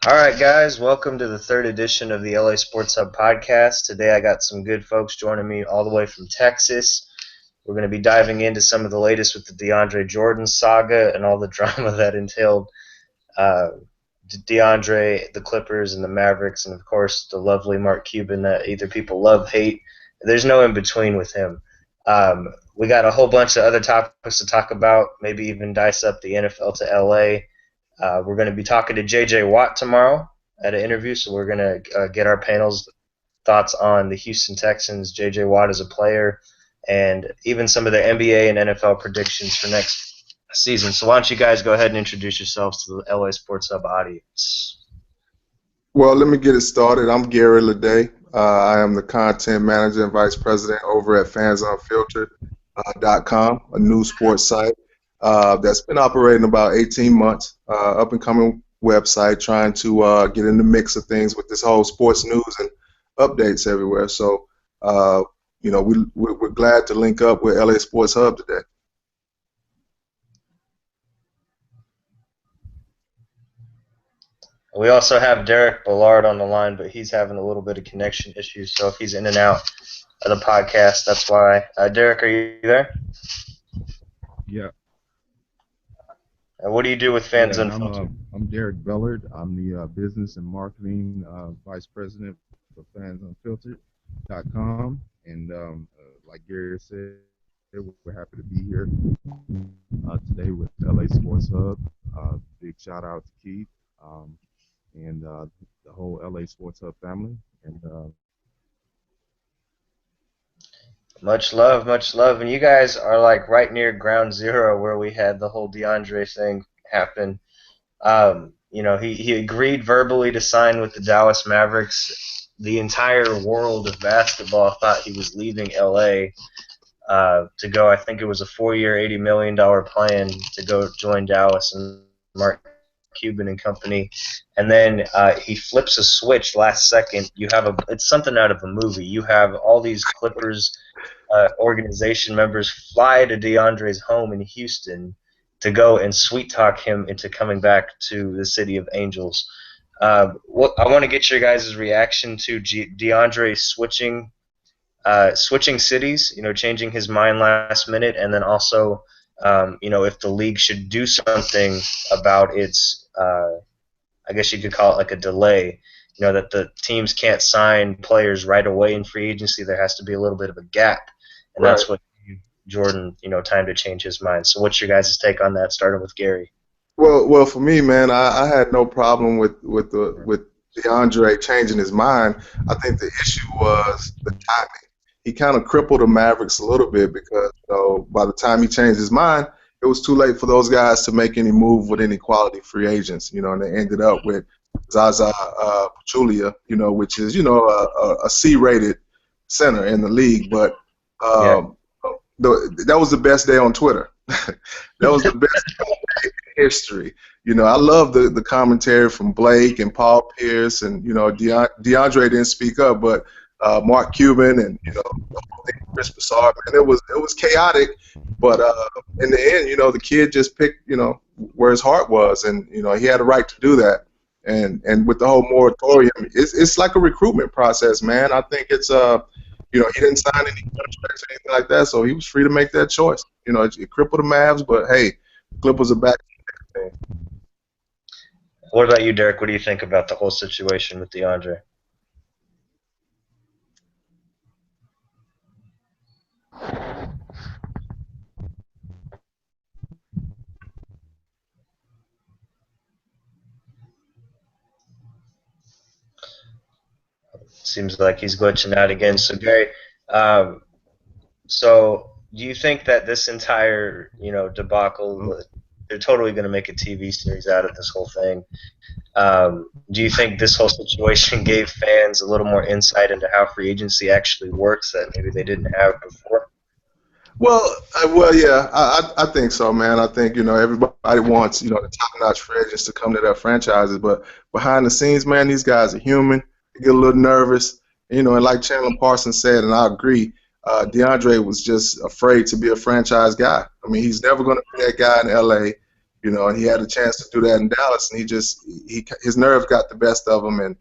All right, guys, welcome to the third edition of the LA Sports Hub podcast. Today I got some good folks joining me all the way from Texas. We're going to be diving into some of the latest with the DeAndre Jordan saga and all the drama that entailed uh, DeAndre, the Clippers, and the Mavericks, and of course the lovely Mark Cuban that either people love, hate. There's no in between with him. We got a whole bunch of other topics to talk about, maybe even dice up the NFL to LA. We're going to be talking to J.J. Watt tomorrow at an interview, so we're going to get our panel's thoughts on the Houston Texans, J.J. Watt as a player, and even some of the NBA and NFL predictions for next season. So why don't you guys go ahead and introduce yourselves to the LA Sports Hub audience? Well, let me get it started. I'm Gary Leday. I am the content manager and vice president over at fansunfiltered.com, a new sports site that's been operating about 18 months, up and coming website, trying to get in the mix of things with this whole sports news and updates everywhere. So, we're glad to link up with LA Sports Hub today. We also have Derek Ballard on the line, but he's having a little bit of connection issues, so if he's in and out of the podcast, that's why. Derek, are you there? Yeah, What do you do with yeah, Fans and Unfiltered? I'm Derek Bellard. I'm the business and marketing vice president for fansunfiltered.com. And like Gary said, we're happy to be here today with LA Sports Hub. Big shout out to Keith and the whole LA Sports Hub family. And Much love, much love. And you guys are like right near ground zero where we had the whole DeAndre thing happen. He agreed verbally to sign with the Dallas Mavericks. The entire world of basketball thought he was leaving LA to go. I think it was a 4-year, $80 million plan to go join Dallas and Mark Cuban and company. And then he flips a switch last second. It's something out of a movie. You have all these Clippers organization members fly to DeAndre's home in Houston to go and sweet talk him into coming back to the city of Angels. I want to get your guys' reaction to DeAndre switching cities, changing his mind last minute, and then also, if the league should do something about its, I guess you could call it like a delay, that the teams can't sign players right away in free agency. There has to be a little bit of a gap, and that's what Jordan, time to change his mind. So what's your guys' take on that, starting with Gary? Well, for me, man, I had no problem with DeAndre changing his mind. I think the issue was the timing. He kind of crippled the Mavericks a little bit because by the time he changed his mind, it was too late for those guys to make any move with any quality free agents. And they ended up with Zaza Pachulia, which is a C-rated center in the league, but that was the best day on Twitter. That was the best day in history. I love the commentary from Blake and Paul Pierce, and DeAndre didn't speak up, but Mark Cuban and Chris Broussard, and it was chaotic, but in the end, the kid just picked where his heart was, and he had a right to do that. And with the whole moratorium, it's like a recruitment process, man. I think it's he didn't sign any contracts or anything like that, so he was free to make that choice. It crippled the Mavs, but hey, Clippers are back. What about you, Derek? What do you think about the whole situation with DeAndre? Seems like he's glitching out again. So Gary, um, so do you think that this entire debacle, they're totally going to make a TV series out of this whole thing? Do you think this whole situation gave fans a little more insight into how free agency actually works that maybe they didn't have before? Yeah, I think so, man. I think everybody wants the top-notch free agents to come to their franchises, but behind the scenes, man, these guys are human. They get a little nervous, and like Chandler Parsons said, and I agree. DeAndre was just afraid to be a franchise guy. I mean, he's never going to be that guy in LA. and he had a chance to do that in Dallas, and his nerve got the best of him. And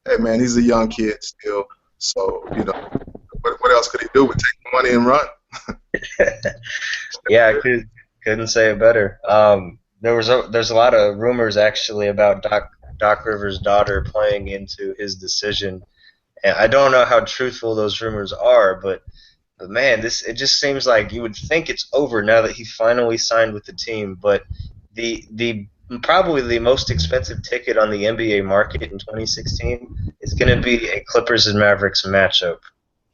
hey, man, he's a young kid still, so what else could he do but take the money and run? Yeah, couldn't say it better. There's a lot of rumors actually about Doc Rivers' daughter playing into his decision, and I don't know how truthful those rumors are, but man, it just seems like you would think it's over now that he finally signed with the team. But the probably the most expensive ticket on the NBA market in 2016 is going to be a Clippers and Mavericks matchup.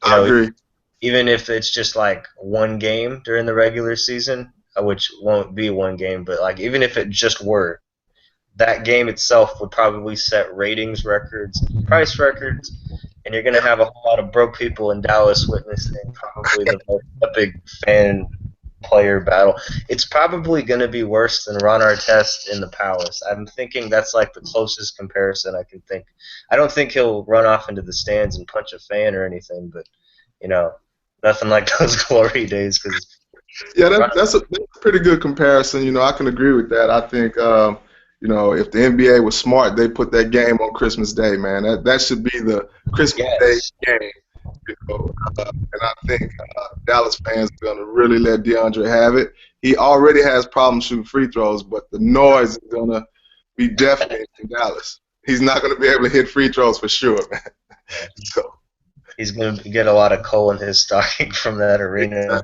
I agree. Even if it's just like one game during the regular season, which won't be one game, but like even if it just were, that game itself would probably set ratings records, price records, and you're going to have a whole lot of broke people in Dallas witnessing probably the most epic fan player battle. It's probably going to be worse than Ron Artest in the Palace. I'm thinking that's like the closest comparison I can think. I don't think he'll run off into the stands and punch a fan or anything, but nothing like those glory days. Yeah, that's a pretty good comparison. I can agree with that. I think if the NBA was smart, they put that game on Christmas Day, man. That should be the Christmas Day game. And I think Dallas fans are going to really let DeAndre have it. He already has problems shooting free throws, but the noise is going to be deafening in Dallas. He's not going to be able to hit free throws for sure, man. So he's going to get a lot of coal in his stocking from that arena.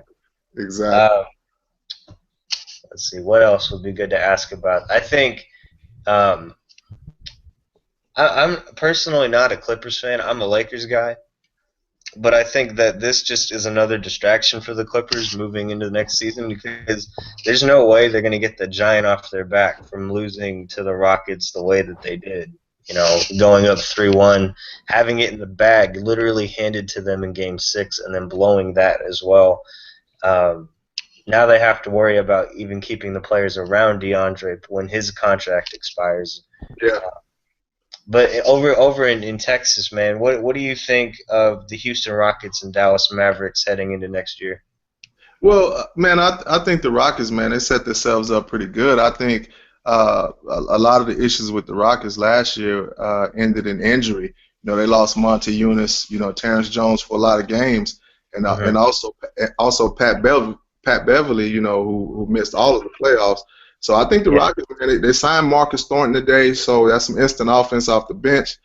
Exactly. Let's see, what else would be good to ask about? I think I'm personally not a Clippers fan. I'm a Lakers guy. But I think that this just is another distraction for the Clippers moving into the next season because there's no way they're going to get the giant off their back from losing to the Rockets the way that they did. Going up 3-1, having it in the bag, literally handed to them in Game 6, and then blowing that as well. Now they have to worry about even keeping the players around DeAndre when his contract expires. Yeah. But over in Texas, man, what do you think of the Houston Rockets and Dallas Mavericks heading into next year? Well, man, I think the Rockets, man, they set themselves up pretty good. I think a lot of the issues with the Rockets last year ended in injury. They lost Monte Eunice, Terrence Jones for a lot of games, and also Pat Beverly, who missed all of the playoffs. So I think the Rockets, man, they signed Marcus Thornton today, so that's some instant offense off the bench.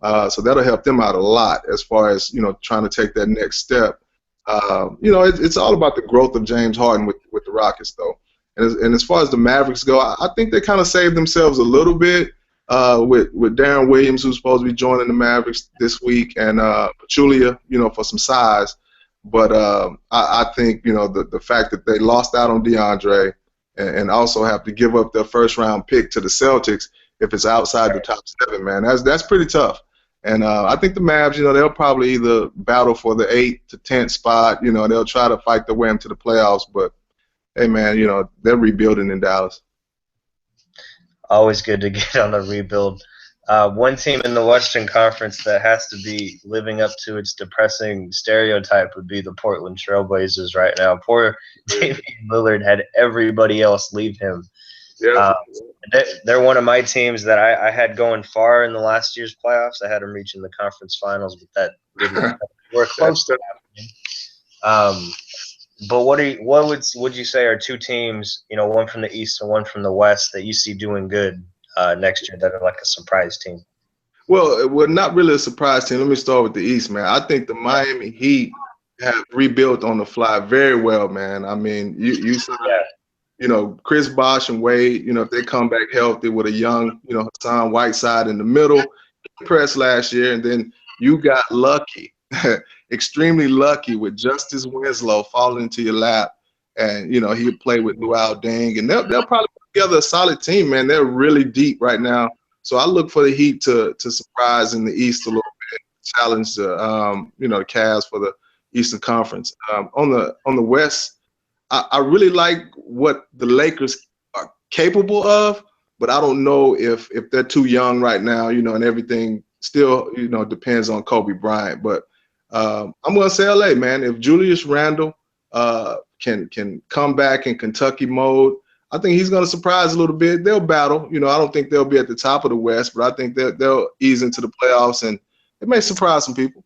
So that'll help them out a lot as far as trying to take that next step. It's all about the growth of James Harden with the Rockets, though. And as far as the Mavericks go, I think they kind of saved themselves a little bit with Darren Williams, who's supposed to be joining the Mavericks this week, and Pachulia, for some size. But I think the fact that they lost out on DeAndre and also have to give up their first-round pick to the Celtics if it's outside the top 7, man, that's pretty tough. And I think the Mavs, they'll probably either battle for the 8th to 10th spot. They'll try to fight their way into the playoffs. But, hey, man, they're rebuilding in Dallas. Always good to get on the rebuild. One team in the Western Conference that has to be living up to its depressing stereotype would be the Portland Trailblazers right now. Poor Damian Lillard had everybody else leave him. Yeah. They're one of my teams that I had going far in the last year's playoffs. I had them reaching the conference finals, but that didn't work close to happening. But what would you say are two teams, one from the East and one from the West, that you see doing good next year that are like a surprise team? Well, not really a surprise team. Let me start with the East, man. I think the Miami Heat have rebuilt on the fly very well, man. I mean, you saw, Chris Bosh and Wade, if they come back healthy with a young, Hassan Whiteside in the middle, impressed last year, and then you got lucky, extremely lucky with Justice Winslow falling into your lap, and he played with Luol Deng, and they'll probably put together a solid team, man. They're really deep right now, so I look for the Heat to surprise in the East a little bit, challenge the the Cavs for the Eastern Conference. On the West, I really like what the Lakers are capable of, but I don't know if they're too young right now, and everything still, depends on Kobe Bryant. But I'm going to say LA, man. If Julius Randle can come back in Kentucky mode, I think he's going to surprise a little bit. They'll battle. You know, I don't think they'll be at the top of the West, but I think they'll ease into the playoffs, and it may surprise some people.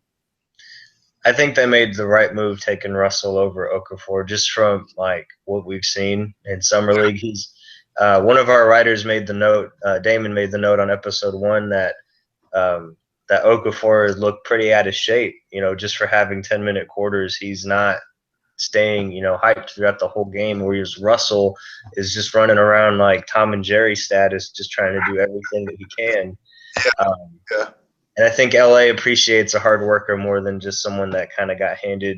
I think they made the right move taking Russell over Okafor just from like what we've seen in summer league. He's one of our writers made the note. Damon made the note on episode 1 that that Okafor looked pretty out of shape. You know, just for having 10-minute quarters, he's not staying hyped throughout the whole game. Whereas Russell is just running around like Tom and Jerry status, just trying to do everything that he can. Yeah. And I think LA appreciates a hard worker more than just someone that kind of got handed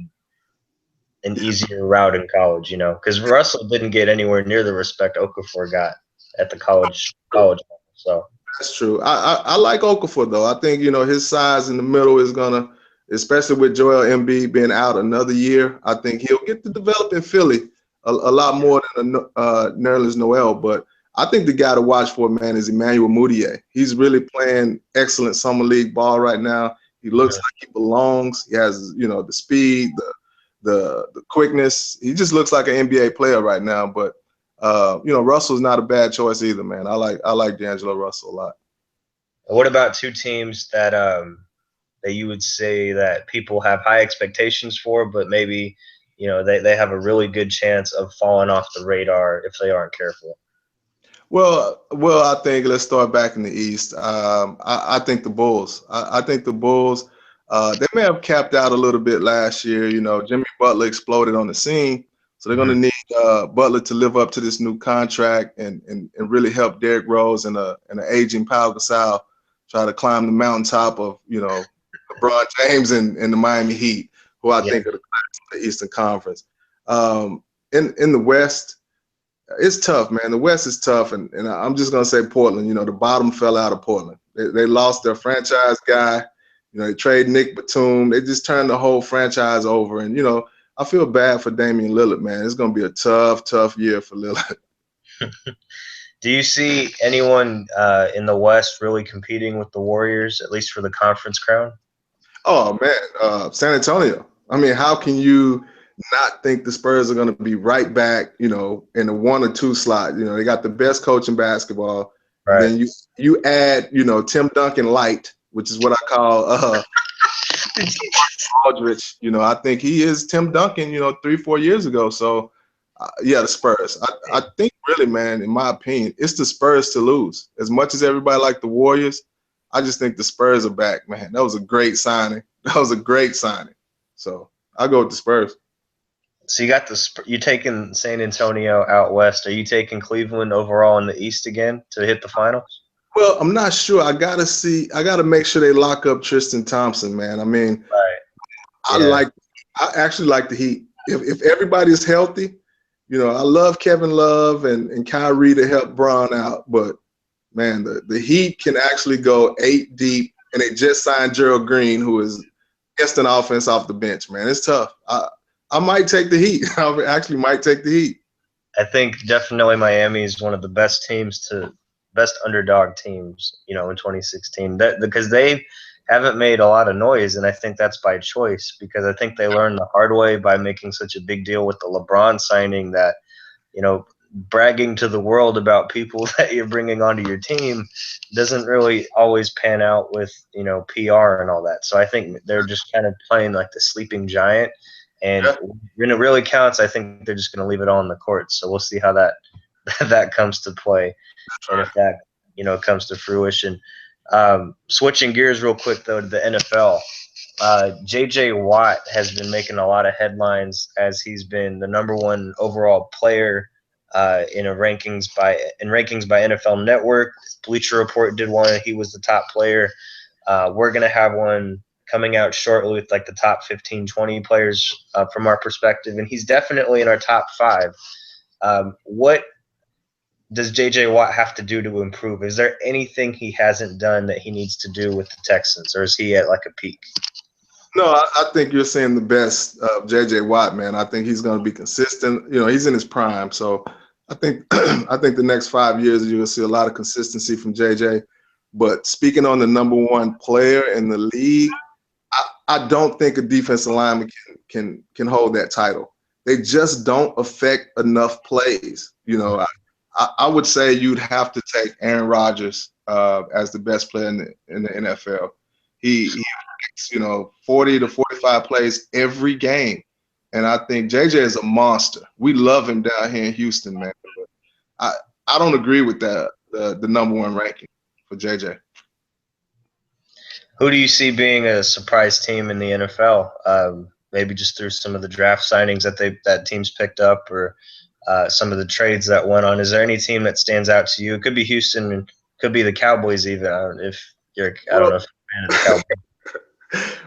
an easier route in college, because Russell didn't get anywhere near the respect Okafor got at the college level. So that's true. I like Okafor though. I think his size in the middle is gonna, especially with Joel Embiid being out another year. I think he'll get to develop in Philly a lot more than Nerlens Noel. But I think the guy to watch for, man, is Emmanuel Mudiay. He's really playing excellent summer league ball right now. He looks like he belongs. He has the speed, the quickness. He just looks like an NBA player right now. But Russell's not a bad choice either, man. I like D'Angelo Russell a lot. What about two teams that that you would say that people have high expectations for, but maybe they have a really good chance of falling off the radar if they aren't careful? Well, I think let's start back in the East. I think the Bulls. I think the Bulls. They may have capped out a little bit last year. Jimmy Butler exploded on the scene, so they're going to need Butler to live up to this new contract and really help Derrick Rose and an aging Pau Gasol try to climb the mountaintop of LeBron James and the Miami Heat, who I think are the class of the Eastern Conference. In the West, it's tough, man. The West is tough, and I'm just gonna say Portland. The bottom fell out of Portland. They lost their franchise guy. They traded Nick Batum. They just turned the whole franchise over, and I feel bad for Damian Lillard, man. It's gonna be a tough year for Lillard. Do you see anyone in the West really competing with the Warriors, at least for the conference crown? Oh man, San Antonio. I mean, how can you not think the Spurs are going to be right back, in the 1 or 2 slot? They got the best coach in basketball. Right. And then you add, Tim Duncan light, which is what I call Aldridge. I think he is Tim Duncan, 3-4 years ago. So, the Spurs. I think really, man, in my opinion, it's the Spurs to lose. As much as everybody like the Warriors, I just think the Spurs are back, man. That was a great signing. So I'll go with the Spurs. So you taking San Antonio out west. Are you taking Cleveland overall in the East again to hit the finals? Well, I'm not sure. I gotta make sure they lock up Tristan Thompson, man. I mean, right. I actually like the Heat. If everybody's healthy, I love Kevin Love and Kyrie to help Braun out, but man, the Heat can actually go 8 deep, and they just signed Gerald Green, who is instant offense off the bench, man. It's tough. I might take the Heat. I actually might take the Heat. I think definitely Miami is one of the best underdog teams, in 2016. Because they haven't made a lot of noise, and I think that's by choice, because I think they learned the hard way by making such a big deal with the LeBron signing that, bragging to the world about people that you're bringing onto your team doesn't really always pan out with, PR and all that. So I think they're just kind of playing like the sleeping giant. And when it really counts, I think they're just going to leave it all in the court. So we'll see how that comes to play, and if that comes to fruition. Switching gears real quick though to the NFL, J.J. Watt has been making a lot of headlines as he's been the number 1 overall player in rankings by NFL Network. Bleacher Report did one. He was the top player. We're gonna have one coming out shortly with like the top 15, 20 players from our perspective, and he's definitely in our top 5. What does J.J. Watt have to do to improve? Is there anything he hasn't done that he needs to do with the Texans, or is he at like a peak? No, I think you're saying the best of J.J. Watt, man. I think he's going to be consistent. He's in his prime, so I think the next 5 years you're going to see a lot of consistency from J.J. But speaking on the number 1 player in the league, I don't think a defensive lineman can hold that title. They just don't affect enough plays. I would say you'd have to take Aaron Rodgers as the best player in the NFL. He makes, 40 to 45 plays every game. And I think JJ is a monster. We love him down here in Houston, man. But I, I don't agree with that, the number one ranking for JJ. Who do you see being a surprise team in the NFL? Maybe just through some of the draft signings that teams picked up, or some of the trades that went on. Is there any team that stands out to you? It could be Houston, it could be the Cowboys even. I don't Well, know if you're a fan of the Cowboys.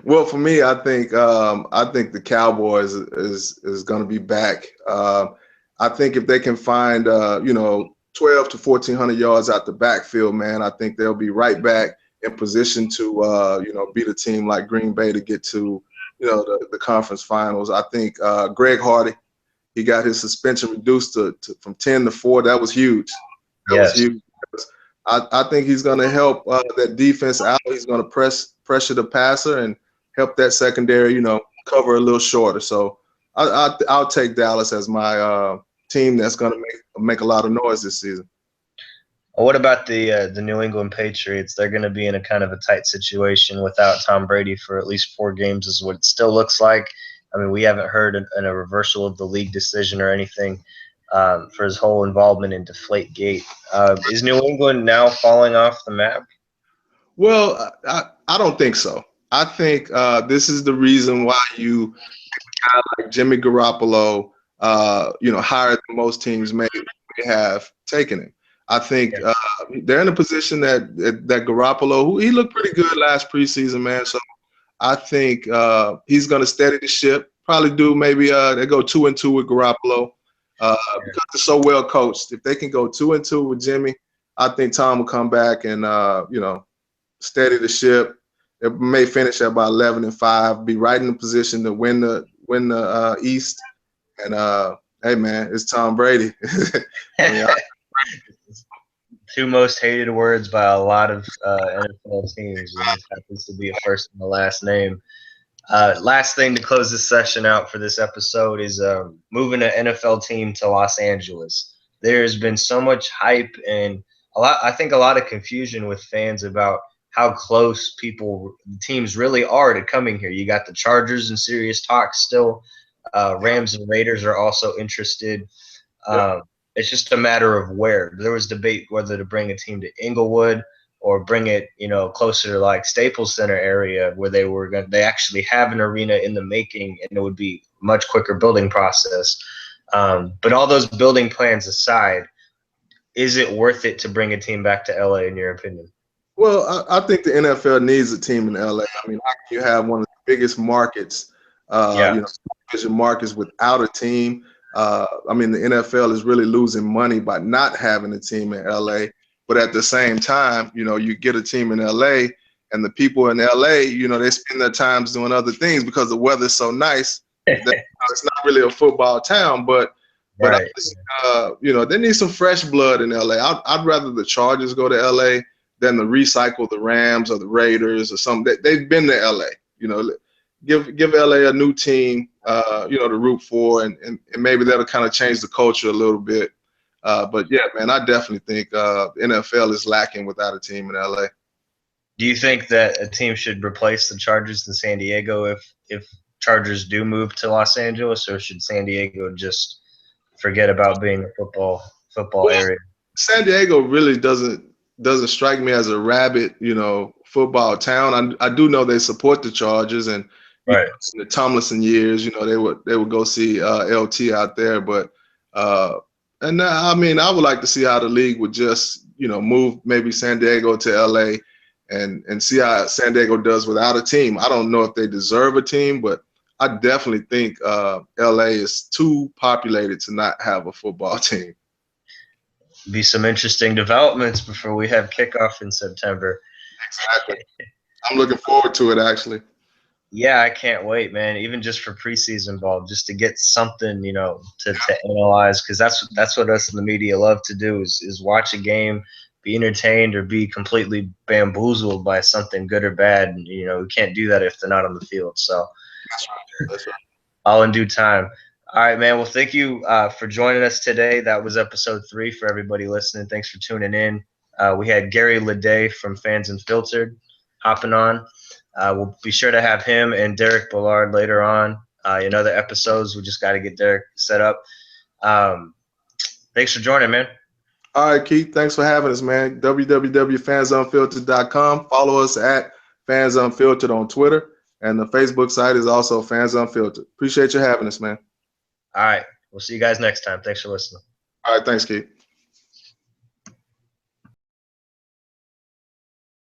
well, for me, I think the Cowboys is going to be back. I think if they can find 12 to 1,400 yards out the backfield, man, I think they'll be right back in position to beat a team like Green Bay to get to the conference finals. I think Greg Hardy, he got his suspension reduced from 10 to 4. That was huge. That was Yes. huge. I think he's going to help that defense out. He's going to pressure the passer and help that secondary, cover a little shorter. So I'll take Dallas as my team that's going to make a lot of noise this season. What about the New England Patriots? They're going to be in a kind of a tight situation without Tom Brady for at least 4 games, is what it still looks like. I mean, we haven't heard a reversal of the league decision or anything for his whole involvement in Deflategate. Is New England now falling off the map? Well, I don't think so. I think this is the reason why you guy like Jimmy Garoppolo, higher than most teams may have taken him. I think they're in a position that Garoppolo, who he looked pretty good last preseason, man. So I think he's going to steady the ship. Probably do maybe they go 2-2 with Garoppolo because they're so well coached. If they can go 2-2 with Jimmy, I think Tom will come back and steady the ship. It may finish at about 11-5, be right in the position to win the East. And hey, man, it's Tom Brady. Two most hated words by a lot of NFL teams, and this happens to be a first and a last name. Last thing to close this session out for this episode is moving an NFL team to Los Angeles. There's been so much hype and I think a lot of confusion with fans about how close teams really are to coming here. You got the Chargers in serious talks still. Rams and Raiders are also interested. It's just a matter of where. There was debate whether to bring a team to Inglewood or bring it, closer to like Staples Center area where they actually have an arena in the making, and it would be a much quicker building process. But all those building plans aside, is it worth it to bring a team back to LA in your opinion? Well, I think the NFL needs a team in LA. I mean, how can you have one of the biggest markets, television markets without a team? I mean, the NFL is really losing money by not having a team in LA. But at the same time, you get a team in LA, and the people in LA, they spend their times doing other things because the weather's so nice. It's not really a football town, but Right. they need some fresh blood in LA. I'd rather the Chargers go to LA than to recycle the Rams or the Raiders or something. They've been to LA. Give LA a new team, to root for, and maybe that'll kind of change the culture a little bit. But yeah, man, I definitely think the NFL is lacking without a team in LA. Do you think that a team should replace the Chargers in San Diego if Chargers do move to Los Angeles, or should San Diego just forget about being a football area? San Diego really doesn't strike me as a rabid, football town. I do know they support the Chargers, and in the Tomlinson years, they would go see LT out there. But and I mean, I would like to see how the league would just move maybe San Diego to LA and see how San Diego does without a team. I don't know if they deserve a team, but I definitely think LA is too populated to not have a football team. Be some interesting developments before we have kickoff in September. Exactly. I'm looking forward to it, actually. Yeah, I can't wait, man. Even just for preseason ball, just to get something, to analyze, because that's what us in the media love to do is watch a game, be entertained, or be completely bamboozled by something good or bad. And, we can't do that if they're not on the field. So That's right. all in due time. All right, man. Well, thank you for joining us today. That was episode 3 for everybody listening. Thanks for tuning in. We had Gary Leday from Fans Unfiltered hopping on. We'll be sure to have him and Derek Ballard later on in other episodes. We just got to get Derek set up. Thanks for joining, man. All right, Keith. Thanks for having us, man. www.fansunfiltered.com. Follow us at Fans Unfiltered on Twitter. And the Facebook site is also Fans Unfiltered. Appreciate you having us, man. All right. We'll see you guys next time. Thanks for listening. All right. Thanks, Keith.